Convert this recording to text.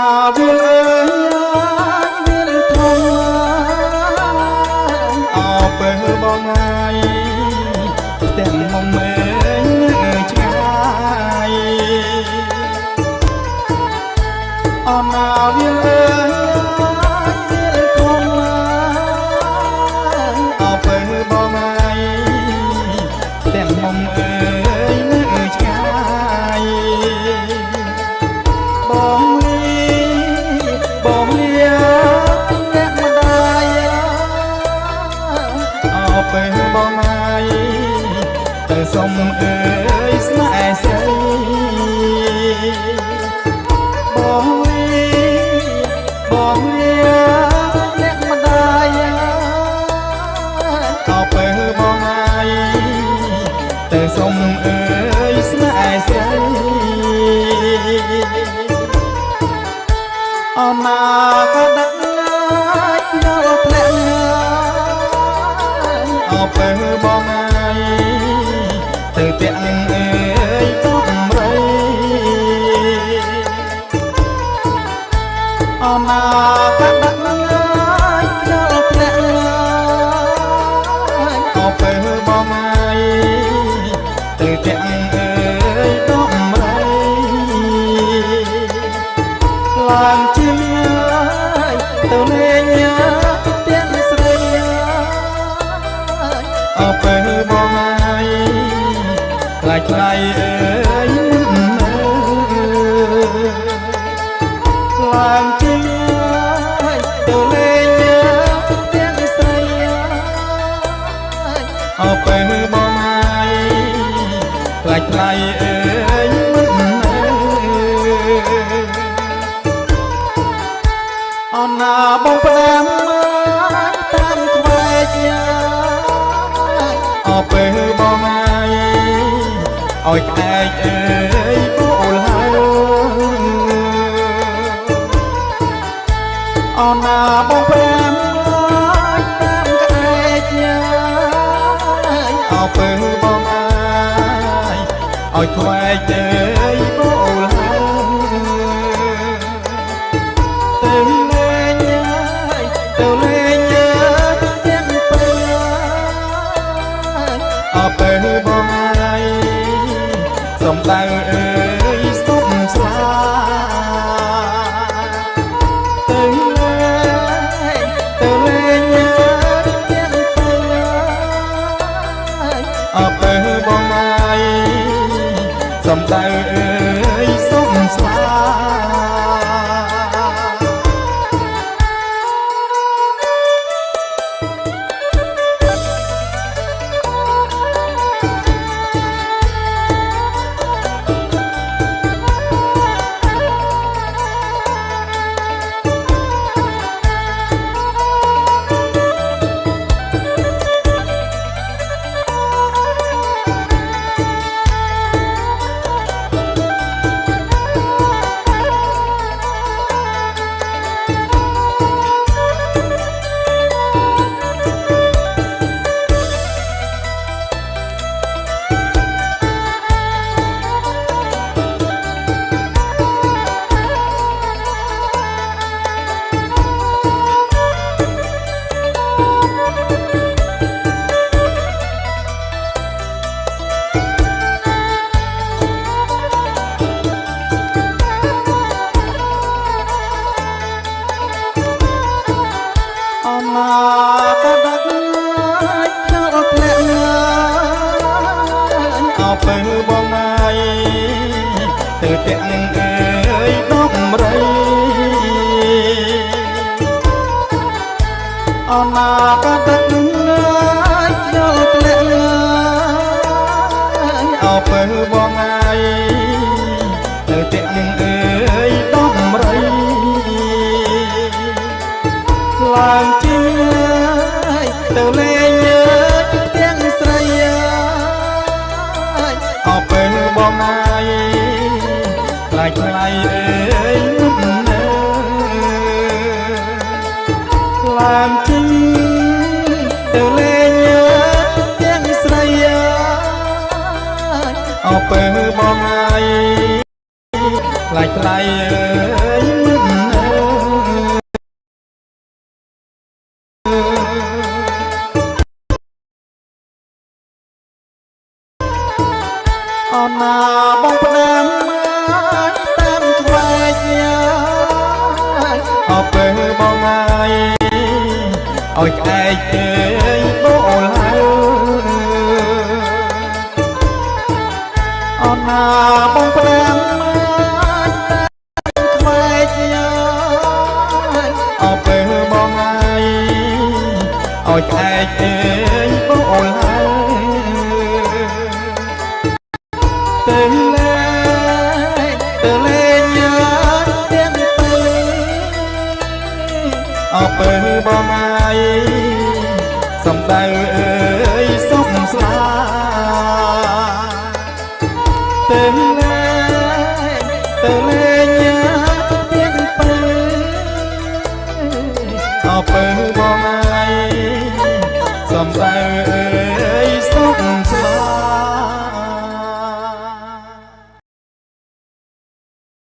វាលអើយវាលធំអោបើបងហើយទាំងមុំអើយឆ្ងាយអណាវាលអើយវាលធំអោបើបងហើយទាំងមុំអើយឆ្ងាយបងលាអ្នកម្ដាយអោពេលបងហើយទៅសុំអើយស្នេហ៍ស្រីបងលាអ្នកម្ដាយអោពេលបងហើយទៅសុំអើយស្នេហ៍ស្រីអណាក៏ដឹកយកផ្លែអោពេលបងហើយទៅទាំងអើយកំរីអណាក៏ដឹកយកផ្លែអោពេលបងហើយទៅទាំងអើយកំរីឡើងជាទៅលេងទាំងស្រីអោពេលបងហើយខ្លាចថ្លៃអើយឡើងជាទៅលេងទាំងស្រីអោពេលបងហើយខ្លាចថ្លៃអើយអណាបងផ្ដាំតាមក្វែកអោពេលបងហើយឲ្យក្អែកអើយអូលហើយអណាបងផ្ដាំតាមក្អែកអោពេលបងហើយឲ្យក្វែកអើយអូលហើយទៅលេងទាំងពេលអោពេលបងហើយសំដៅអើយសុំស្លាទៅលេងទាំងពេលអោពេលបងហើយសំដៅអើយសុំស្លាក៏ដឹកចូលផ្លែអោពេលបងហើយទៅទាំងអើយដំរីអណាក៏ដឹកចូលផ្លែអោពេលបងហើយទៅទាំងអើយដំរីឡើងជាទៅលេងទាំងស្រីអោពេលបងហើយខ្លាចថ្លៃអើយឡើងជាទៅលេងទាំងស្រីអោពេលបងហើយខ្លាចថ្លៃអើយ ណាបងផ្ដាំតាមឆ្វេងអើបងហើយឲ្យក្អែកអើយបោឡើអណាបងផ្ដាំឆ្វេងអើបងហើយឲ្យក្អែកអើយបោឡើទៅលេងញ៉ាំទាំងទៅអើបងហើយសំដៅអើយសុំស្លាទៅលេងញ៉ាំទាំងទៅអើបងហើយសំដៅ